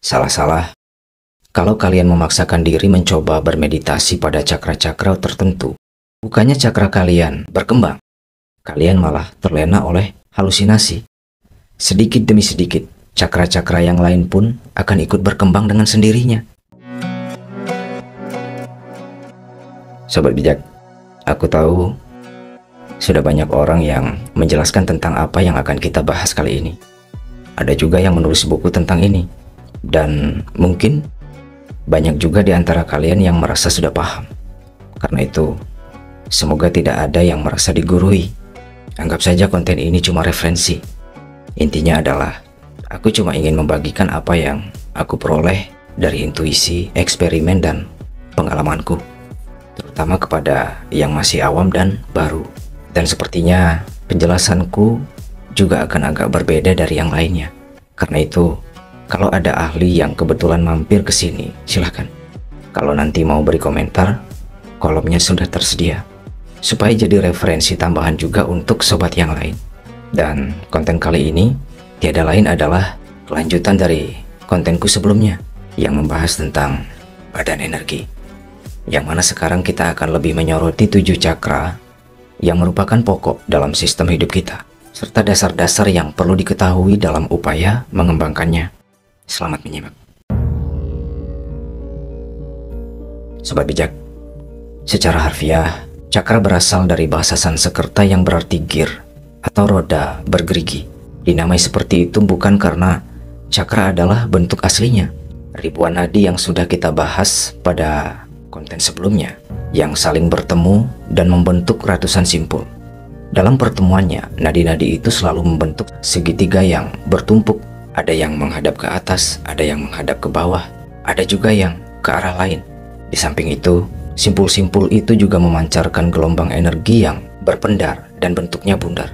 Salah-salah kalau kalian memaksakan diri mencoba bermeditasi pada cakra-cakra tertentu. Bukannya cakra kalian berkembang, kalian malah terlena oleh halusinasi. Sedikit demi sedikit, cakra-cakra yang lain pun akan ikut berkembang dengan sendirinya. Sobat bijak, aku tahu sudah banyak orang yang menjelaskan tentang apa yang akan kita bahas kali ini. Ada juga yang menulis buku tentang ini. Dan mungkin banyak juga di antara kalian yang merasa sudah paham. Karena itu, semoga tidak ada yang merasa digurui. Anggap saja konten ini cuma referensi. Intinya adalah, aku cuma ingin membagikan apa yang aku peroleh dari intuisi, eksperimen, dan pengalamanku. Terutama kepada yang masih awam dan baru. Dan sepertinya penjelasanku juga akan agak berbeda dari yang lainnya. Karena itu, kalau ada ahli yang kebetulan mampir ke sini, silahkan. Kalau nanti mau beri komentar, kolomnya sudah tersedia. Supaya jadi referensi tambahan juga untuk sobat yang lain. Dan konten kali ini tiada lain adalah kelanjutan dari kontenku sebelumnya yang membahas tentang badan energi. Yang mana sekarang kita akan lebih menyoroti 7 cakra yang merupakan pokok dalam sistem hidup kita, serta dasar-dasar yang perlu diketahui dalam upaya mengembangkannya. Selamat menyimak. Sobat bijak, secara harfiah, cakra berasal dari bahasa Sanskerta yang berarti gear atau roda bergerigi. Dinamai seperti itu bukan karena cakra adalah bentuk aslinya. Ribuan nadi yang sudah kita bahas pada konten sebelumnya yang saling bertemu dan membentuk ratusan simpul. Dalam pertemuannya, nadi-nadi itu selalu membentuk segitiga yang bertumpuk. Ada yang menghadap ke atas, ada yang menghadap ke bawah, ada juga yang ke arah lain. Di samping itu, simpul-simpul itu juga memancarkan gelombang energi yang berpendar dan bentuknya bundar.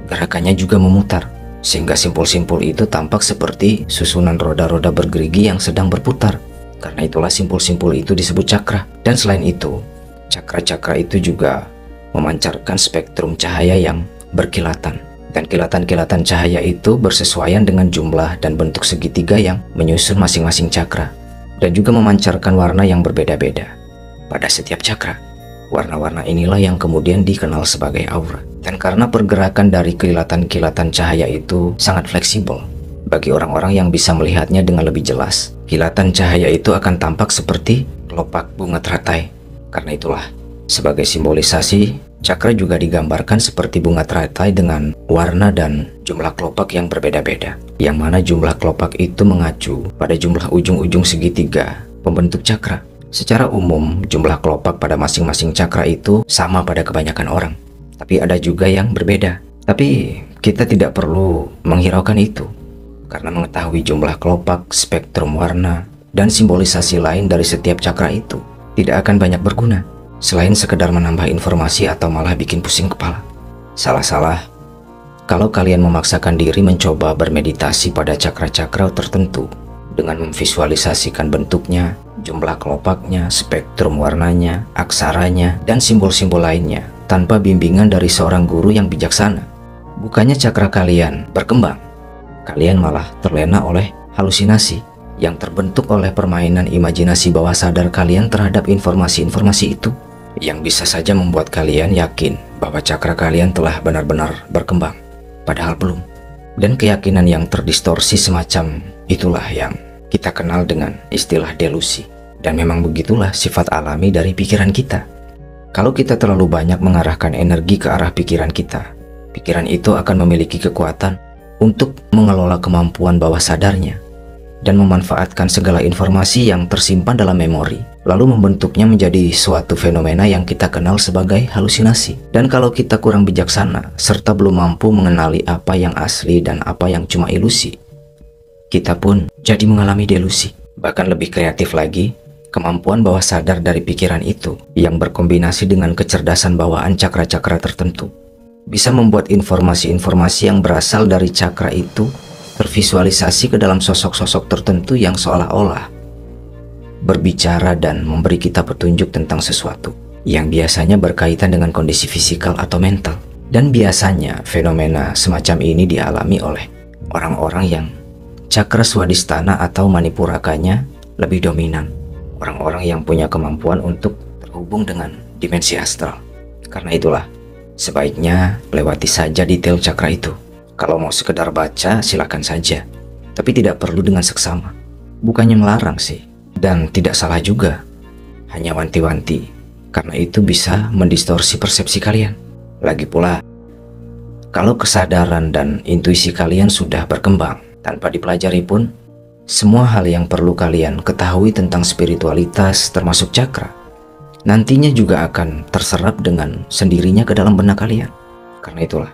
Gerakannya juga memutar, sehingga simpul-simpul itu tampak seperti susunan roda-roda bergerigi yang sedang berputar. Karena itulah simpul-simpul itu disebut cakra. Dan selain itu, cakra-cakra itu juga memancarkan spektrum cahaya yang berkilatan. Dan kilatan-kilatan cahaya itu bersesuaian dengan jumlah dan bentuk segitiga yang menyusun masing-masing cakra. Dan juga memancarkan warna yang berbeda-beda pada setiap cakra. Warna-warna inilah yang kemudian dikenal sebagai aura. Dan karena pergerakan dari kilatan-kilatan cahaya itu sangat fleksibel, bagi orang-orang yang bisa melihatnya dengan lebih jelas, kilatan cahaya itu akan tampak seperti kelopak bunga teratai. Karena itulah, sebagai simbolisasi, cakra juga digambarkan seperti bunga teratai dengan warna dan jumlah kelopak yang berbeda-beda. Yang mana jumlah kelopak itu mengacu pada jumlah ujung-ujung segitiga pembentuk cakra. Secara umum, jumlah kelopak pada masing-masing cakra itu sama pada kebanyakan orang. Tapi ada juga yang berbeda. Tapi kita tidak perlu menghiraukan itu. Karena mengetahui jumlah kelopak, spektrum warna, dan simbolisasi lain dari setiap cakra itu tidak akan banyak berguna, selain sekedar menambah informasi atau malah bikin pusing kepala. Salah-salah kalau kalian memaksakan diri mencoba bermeditasi pada cakra-cakra tertentu dengan memvisualisasikan bentuknya, jumlah kelopaknya, spektrum warnanya, aksaranya, dan simbol-simbol lainnya tanpa bimbingan dari seorang guru yang bijaksana. Bukannya cakra kalian berkembang, kalian malah terlena oleh halusinasi yang terbentuk oleh permainan imajinasi bawah sadar kalian terhadap informasi-informasi itu, yang bisa saja membuat kalian yakin bahwa cakra kalian telah benar-benar berkembang, padahal belum. Dan keyakinan yang terdistorsi semacam itulah yang kita kenal dengan istilah delusi. Dan memang begitulah sifat alami dari pikiran kita. Kalau kita terlalu banyak mengarahkan energi ke arah pikiran kita, pikiran itu akan memiliki kekuatan untuk mengelola kemampuan bawah sadarnya dan memanfaatkan segala informasi yang tersimpan dalam memori, lalu membentuknya menjadi suatu fenomena yang kita kenal sebagai halusinasi. Dan kalau kita kurang bijaksana serta belum mampu mengenali apa yang asli dan apa yang cuma ilusi, kita pun jadi mengalami delusi. Bahkan lebih kreatif lagi, kemampuan bawah sadar dari pikiran itu yang berkombinasi dengan kecerdasan bawaan cakra-cakra tertentu bisa membuat informasi-informasi yang berasal dari cakra itu tervisualisasi ke dalam sosok-sosok tertentu yang seolah-olah berbicara dan memberi kita petunjuk tentang sesuatu yang biasanya berkaitan dengan kondisi fisikal atau mental. Dan biasanya fenomena semacam ini dialami oleh orang-orang yang cakra swadhisthana atau manipurakanya lebih dominan. Orang-orang yang punya kemampuan untuk terhubung dengan dimensi astral. Karena itulah, sebaiknya lewati saja detail cakra itu. Kalau mau sekedar baca, silakan saja. Tapi tidak perlu dengan seksama. Bukannya melarang sih, dan tidak salah juga. Hanya wanti-wanti, karena itu bisa mendistorsi persepsi kalian. Lagi pula, kalau kesadaran dan intuisi kalian sudah berkembang tanpa dipelajari pun, semua hal yang perlu kalian ketahui tentang spiritualitas termasuk cakra nantinya juga akan terserap dengan sendirinya ke dalam benak kalian. Karena itulah,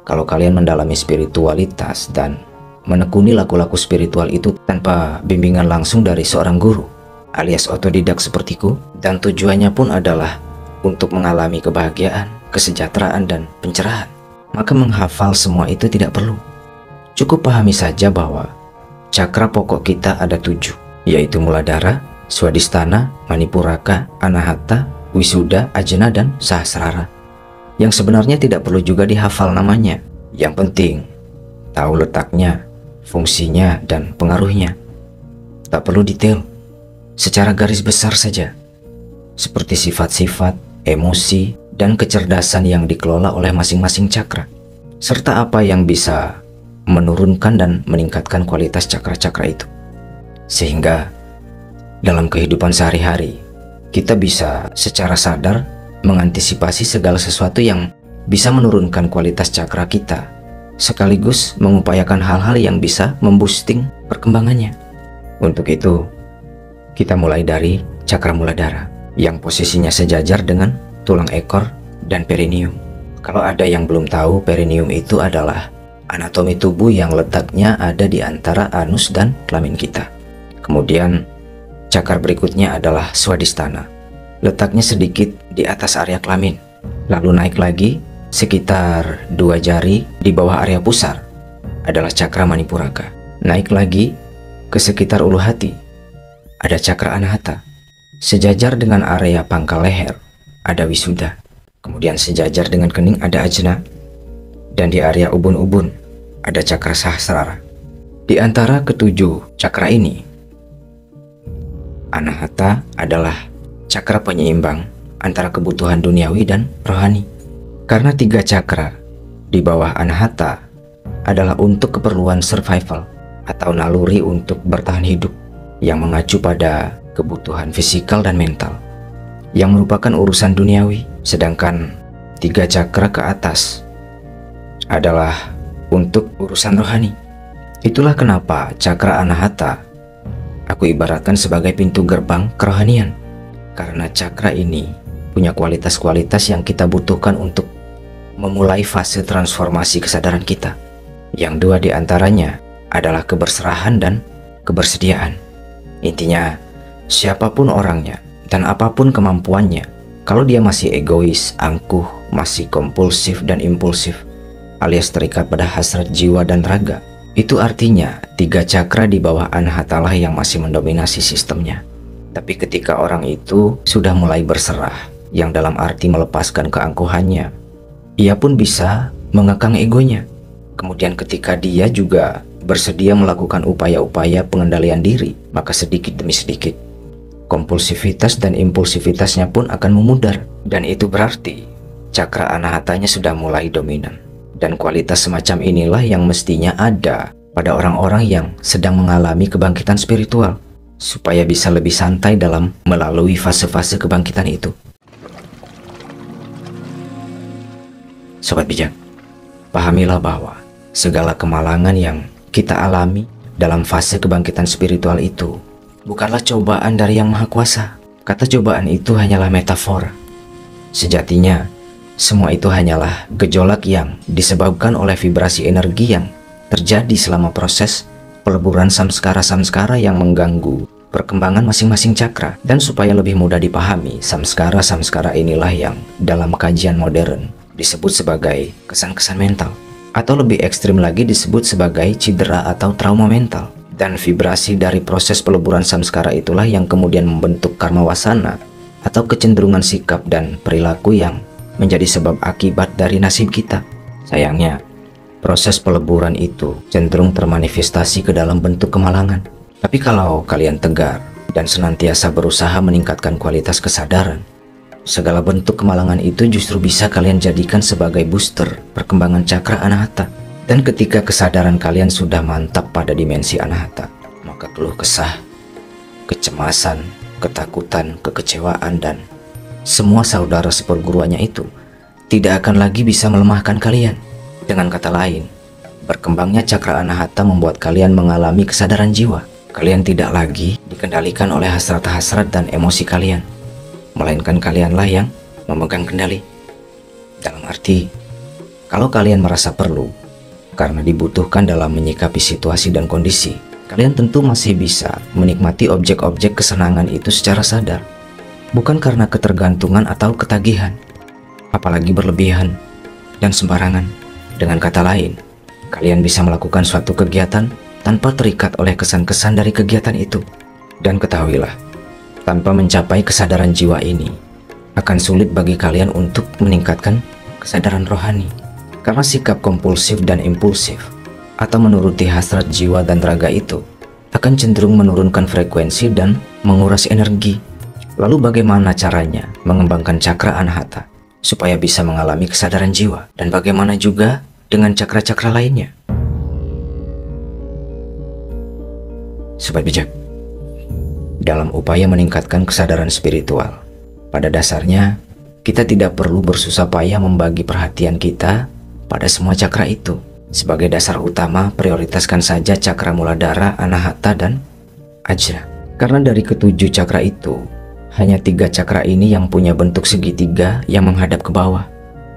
kalau kalian mendalami spiritualitas dan menekuni laku-laku spiritual itu tanpa bimbingan langsung dari seorang guru alias otodidak sepertiku, dan tujuannya pun adalah untuk mengalami kebahagiaan, kesejahteraan, dan pencerahan, maka menghafal semua itu tidak perlu. Cukup pahami saja bahwa cakra pokok kita ada 7, yaitu Muladhara, Swadhisthana, Manipuraka, Anahata, Wisuddha, Ajna, dan Sahasrara. Yang sebenarnya tidak perlu juga dihafal namanya. Yang penting tahu letaknya, fungsinya, dan pengaruhnya. Tak perlu detail, secara garis besar saja, seperti sifat-sifat, emosi, dan kecerdasan yang dikelola oleh masing-masing cakra, serta apa yang bisa menurunkan dan meningkatkan kualitas cakra-cakra itu. Sehingga dalam kehidupan sehari-hari, kita bisa secara sadar mengantisipasi segala sesuatu yang bisa menurunkan kualitas cakra kita, sekaligus mengupayakan hal-hal yang bisa memboosting perkembangannya. Untuk itu, kita mulai dari cakra Muladhara yang posisinya sejajar dengan tulang ekor dan perineum. Kalau ada yang belum tahu, perineum itu adalah anatomi tubuh yang letaknya ada di antara anus dan kelamin kita. Kemudian cakar berikutnya adalah Swadhisthana, letaknya sedikit di atas area kelamin, lalu naik lagi sekitar 2 jari di bawah area pusar adalah cakra Manipuraka. Naik lagi ke sekitar ulu hati ada cakra Anahata. Sejajar dengan area pangkal leher ada Wisuddha. Kemudian sejajar dengan kening ada Ajna, dan di area ubun-ubun ada cakra Sahasrara. Di antara ke-7 cakra ini, Anahata adalah cakra penyeimbang antara kebutuhan duniawi dan rohani. Karena 3 cakra di bawah Anahata adalah untuk keperluan survival atau naluri untuk bertahan hidup yang mengacu pada kebutuhan fisikal dan mental yang merupakan urusan duniawi, sedangkan 3 cakra ke atas adalah untuk urusan rohani. Itulah kenapa cakra Anahata aku ibaratkan sebagai pintu gerbang kerohanian, karena cakra ini punya kualitas-kualitas yang kita butuhkan untuk memulai fase transformasi kesadaran kita. Yang 2 di antaranya adalah keberserahan dan kebersediaan. Intinya, siapapun orangnya dan apapun kemampuannya, kalau dia masih egois, angkuh, masih kompulsif dan impulsif, alias terikat pada hasrat jiwa dan raga, itu artinya 3 cakra di bawah Anahata lah yang masih mendominasi sistemnya. Tapi ketika orang itu sudah mulai berserah, yang dalam arti melepaskan keangkuhannya, ia pun bisa mengekang egonya. Kemudian ketika dia juga bersedia melakukan upaya-upaya pengendalian diri, maka sedikit demi sedikit kompulsivitas dan impulsivitasnya pun akan memudar. Dan itu berarti cakra Anahatanya sudah mulai dominan. Dan kualitas semacam inilah yang mestinya ada pada orang-orang yang sedang mengalami kebangkitan spiritual, supaya bisa lebih santai dalam melalui fase-fase kebangkitan itu. Sobat bijak, pahamilah bahwa segala kemalangan yang kita alami dalam fase kebangkitan spiritual itu bukanlah cobaan dari Yang Maha Kuasa. Kata cobaan itu hanyalah metafora. Sejatinya, semua itu hanyalah gejolak yang disebabkan oleh vibrasi energi yang terjadi selama proses peleburan samskara-samskara yang mengganggu perkembangan masing-masing cakra. Dan supaya lebih mudah dipahami, samskara-samskara inilah yang dalam kajian modern disebut sebagai kesan-kesan mental, atau lebih ekstrim lagi disebut sebagai cedera atau trauma mental. Dan vibrasi dari proses peleburan samskara itulah yang kemudian membentuk karma wasana atau kecenderungan sikap dan perilaku yang menjadi sebab akibat dari nasib kita. Sayangnya, proses peleburan itu cenderung termanifestasi ke dalam bentuk kemalangan. Tapi kalau kalian tegar dan senantiasa berusaha meningkatkan kualitas kesadaran, segala bentuk kemalangan itu justru bisa kalian jadikan sebagai booster perkembangan cakra anahata. Dan ketika kesadaran kalian sudah mantap pada dimensi anahata, maka keluh kesah, kecemasan, ketakutan, kekecewaan, dan semua saudara seperguruannya itu tidak akan lagi bisa melemahkan kalian. Dengan kata lain, berkembangnya cakra anahata membuat kalian mengalami kesadaran jiwa. Kalian tidak lagi dikendalikan oleh hasrat-hasrat dan emosi kalian, melainkan kalianlah yang memegang kendali. Dalam arti, kalau kalian merasa perlu, karena dibutuhkan dalam menyikapi situasi dan kondisi, kalian tentu masih bisa menikmati objek-objek kesenangan itu secara sadar, bukan karena ketergantungan atau ketagihan, apalagi berlebihan dan sembarangan. Dengan kata lain, kalian bisa melakukan suatu kegiatan tanpa terikat oleh kesan-kesan dari kegiatan itu. Dan ketahuilah, tanpa mencapai kesadaran jiwa ini, akan sulit bagi kalian untuk meningkatkan kesadaran rohani. Karena sikap kompulsif dan impulsif, atau menuruti hasrat jiwa dan raga itu, akan cenderung menurunkan frekuensi dan menguras energi. Lalu bagaimana caranya mengembangkan cakra anahata supaya bisa mengalami kesadaran jiwa? Dan bagaimana juga dengan cakra-cakra lainnya? Sobat bijak, dalam upaya meningkatkan kesadaran spiritual, pada dasarnya kita tidak perlu bersusah payah membagi perhatian kita pada semua cakra itu. Sebagai dasar utama, prioritaskan saja cakra muladhara, anahata, dan ajna. Karena dari ketujuh cakra itu, hanya 3 cakra ini yang punya bentuk segitiga yang menghadap ke bawah.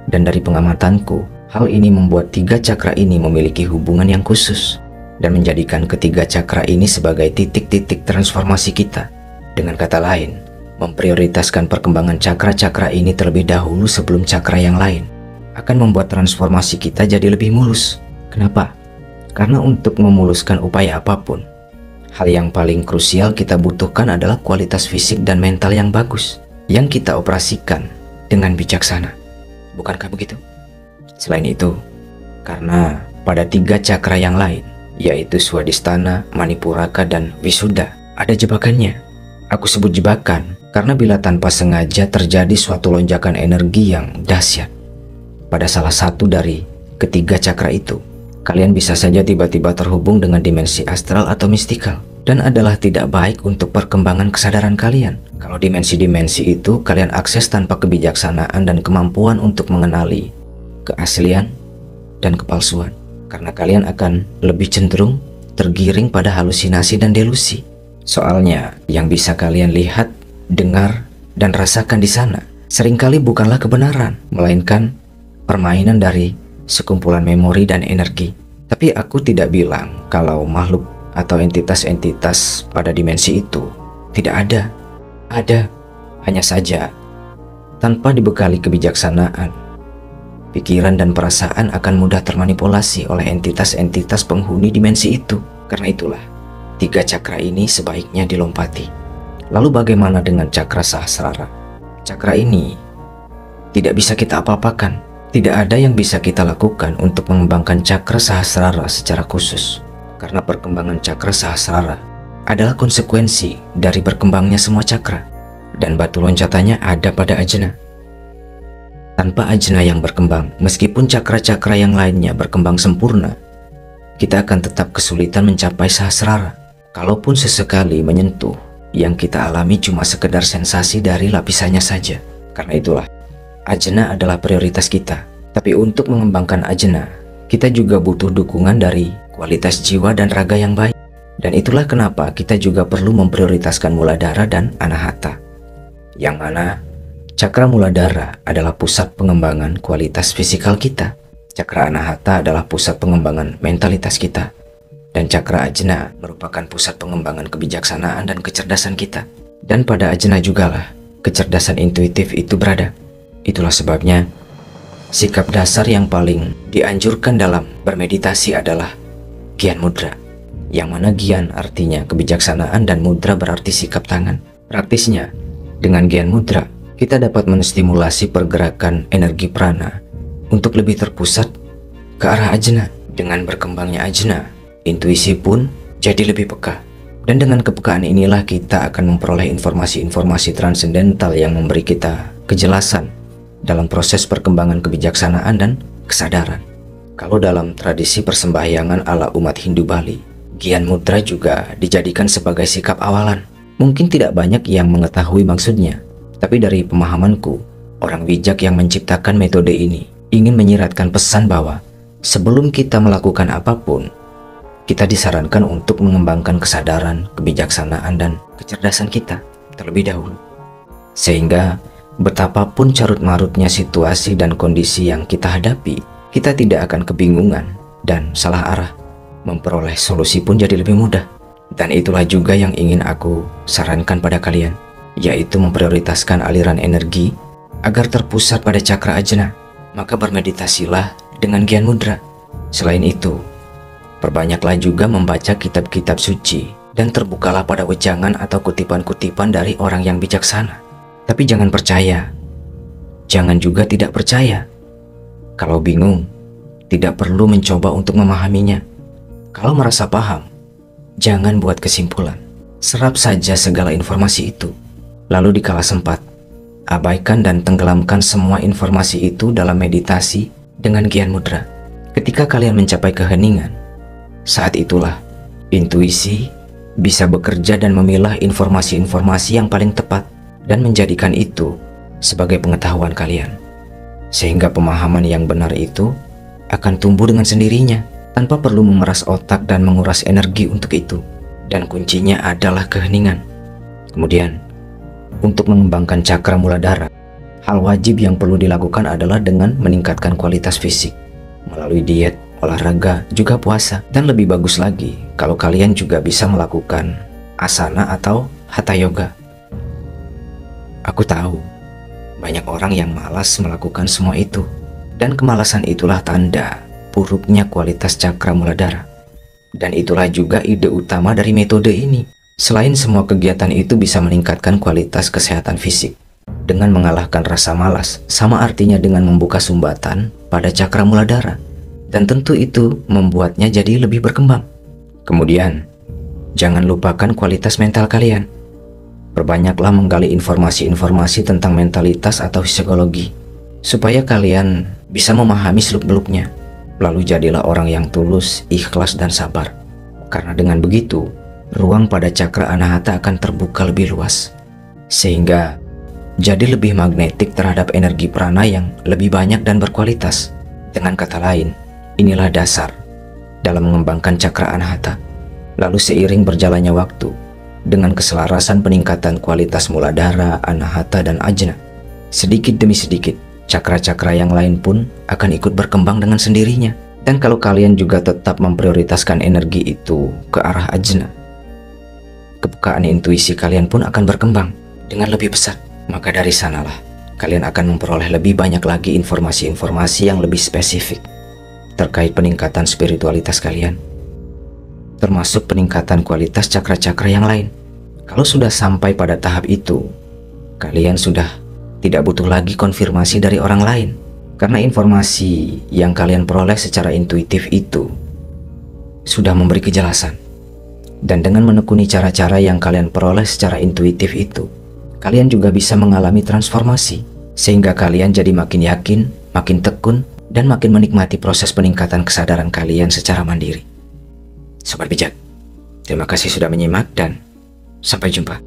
Dan dari pengamatanku, hal ini membuat 3 cakra ini memiliki hubungan yang khusus dan menjadikan ketiga cakra ini sebagai titik-titik transformasi kita. Dengan kata lain, memprioritaskan perkembangan cakra-cakra ini terlebih dahulu sebelum cakra yang lain akan membuat transformasi kita jadi lebih mulus. Kenapa? Karena untuk memuluskan upaya apapun, hal yang paling krusial kita butuhkan adalah kualitas fisik dan mental yang bagus, yang kita operasikan dengan bijaksana. Bukankah begitu? Selain itu, karena pada 3 cakra yang lain, yaitu Swadhisthana, Manipuraka, dan Visuddha, ada jebakannya. Aku sebut jebakan karena bila tanpa sengaja terjadi suatu lonjakan energi yang dahsyat pada salah satu dari ketiga cakra itu, kalian bisa saja tiba-tiba terhubung dengan dimensi astral atau mistikal, dan adalah tidak baik untuk perkembangan kesadaran kalian kalau dimensi-dimensi itu kalian akses tanpa kebijaksanaan dan kemampuan untuk mengenali keaslian dan kepalsuan, karena kalian akan lebih cenderung tergiring pada halusinasi dan delusi. Soalnya yang bisa kalian lihat, dengar, dan rasakan di sana seringkali bukanlah kebenaran, melainkan permainan dari sekumpulan memori dan energi. Tapi aku tidak bilang kalau makhluk atau entitas-entitas pada dimensi itu tidak ada. Ada, hanya saja tanpa dibekali kebijaksanaan, pikiran dan perasaan akan mudah termanipulasi oleh entitas-entitas penghuni dimensi itu. Karena itulah 3 cakra ini sebaiknya dilompati. Lalu bagaimana dengan cakra sahasrara? Cakra ini tidak bisa kita apa-apakan. Tidak ada yang bisa kita lakukan untuk mengembangkan cakra sahasrara secara khusus, karena perkembangan cakra sahasrara adalah konsekuensi dari berkembangnya semua cakra, dan batu loncatannya ada pada ajna. Tanpa ajna yang berkembang, meskipun cakra-cakra yang lainnya berkembang sempurna, kita akan tetap kesulitan mencapai sahasrara. Kalaupun sesekali menyentuh, yang kita alami cuma sekedar sensasi dari lapisannya saja. Karena itulah, ajna adalah prioritas kita. Tapi untuk mengembangkan ajna, kita juga butuh dukungan dari kualitas jiwa dan raga yang baik. Dan itulah kenapa kita juga perlu memprioritaskan muladhara dan anahata, yang mana cakra muladhara adalah pusat pengembangan kualitas fisikal kita, cakra anahata adalah pusat pengembangan mentalitas kita, dan cakra ajna merupakan pusat pengembangan kebijaksanaan dan kecerdasan kita. Dan pada ajna jugalah kecerdasan intuitif itu berada. Itulah sebabnya sikap dasar yang paling dianjurkan dalam bermeditasi adalah Gyan Mudra, yang mana Gyan artinya kebijaksanaan dan Mudra berarti sikap tangan. Praktisnya, dengan Gyan Mudra, kita dapat menstimulasi pergerakan energi prana untuk lebih terpusat ke arah ajna. Dengan berkembangnya ajna, intuisi pun jadi lebih peka. Dan dengan kepekaan inilah kita akan memperoleh informasi-informasi transendental yang memberi kita kejelasan dalam proses perkembangan kebijaksanaan dan kesadaran. Kalau dalam tradisi persembahyangan ala umat Hindu Bali, Gyan Mudra juga dijadikan sebagai sikap awalan. Mungkin tidak banyak yang mengetahui maksudnya, tapi dari pemahamanku, orang bijak yang menciptakan metode ini ingin menyiratkan pesan bahwa sebelum kita melakukan apapun, kita disarankan untuk mengembangkan kesadaran, kebijaksanaan, dan kecerdasan kita terlebih dahulu. Sehingga betapapun carut-marutnya situasi dan kondisi yang kita hadapi, kita tidak akan kebingungan dan salah arah. Memperoleh solusi pun jadi lebih mudah. Dan itulah juga yang ingin aku sarankan pada kalian, yaitu memprioritaskan aliran energi agar terpusat pada cakra ajna. Maka bermeditasilah dengan Gyan Mudra. Selain itu, perbanyaklah juga membaca kitab-kitab suci dan terbukalah pada wejangan atau kutipan-kutipan dari orang yang bijaksana. Tapi jangan percaya, jangan juga tidak percaya. Kalau bingung, tidak perlu mencoba untuk memahaminya. Kalau merasa paham, jangan buat kesimpulan. Serap saja segala informasi itu. Lalu dikala sempat, abaikan dan tenggelamkan semua informasi itu dalam meditasi dengan Gyan Mudra. Ketika kalian mencapai keheningan, saat itulah intuisi bisa bekerja dan memilah informasi-informasi yang paling tepat dan menjadikan itu sebagai pengetahuan kalian. Sehingga pemahaman yang benar itu akan tumbuh dengan sendirinya, tanpa perlu memeras otak dan menguras energi untuk itu. Dan kuncinya adalah keheningan. Kemudian, untuk mengembangkan cakra muladhara, hal wajib yang perlu dilakukan adalah dengan meningkatkan kualitas fisik melalui diet, olahraga, juga puasa. Dan lebih bagus lagi kalau kalian juga bisa melakukan asana atau hatha yoga. Aku tahu banyak orang yang malas melakukan semua itu, dan kemalasan itulah tanda buruknya kualitas cakra muladhara. Dan itulah juga ide utama dari metode ini. Selain semua kegiatan itu bisa meningkatkan kualitas kesehatan fisik, dengan mengalahkan rasa malas sama artinya dengan membuka sumbatan pada cakra muladhara, dan tentu itu membuatnya jadi lebih berkembang. Kemudian, jangan lupakan kualitas mental kalian. Perbanyaklah menggali informasi-informasi tentang mentalitas atau psikologi, supaya kalian bisa memahami seluk-beluknya. Lalu jadilah orang yang tulus, ikhlas, dan sabar. Karena dengan begitu, ruang pada cakra anahata akan terbuka lebih luas, sehingga jadi lebih magnetik terhadap energi prana yang lebih banyak dan berkualitas. Dengan kata lain, inilah dasar dalam mengembangkan cakra anahata. Lalu seiring berjalannya waktu, dengan keselarasan peningkatan kualitas muladhara, anahata, dan ajna, sedikit demi sedikit, cakra-cakra yang lain pun akan ikut berkembang dengan sendirinya. Dan kalau kalian juga tetap memprioritaskan energi itu ke arah ajna, kepekaan intuisi kalian pun akan berkembang dengan lebih pesat. Maka dari sanalah kalian akan memperoleh lebih banyak lagi informasi-informasi yang lebih spesifik terkait peningkatan spiritualitas kalian, termasuk peningkatan kualitas cakra-cakra yang lain. Kalau sudah sampai pada tahap itu, kalian sudah tidak butuh lagi konfirmasi dari orang lain, karena informasi yang kalian peroleh secara intuitif itu sudah memberi kejelasan. Dan dengan menekuni cara-cara yang kalian peroleh secara intuitif itu, kalian juga bisa mengalami transformasi, sehingga kalian jadi makin yakin, makin tekun, dan makin menikmati proses peningkatan kesadaran kalian secara mandiri. Sobat bijak, terima kasih sudah menyimak dan sampai jumpa.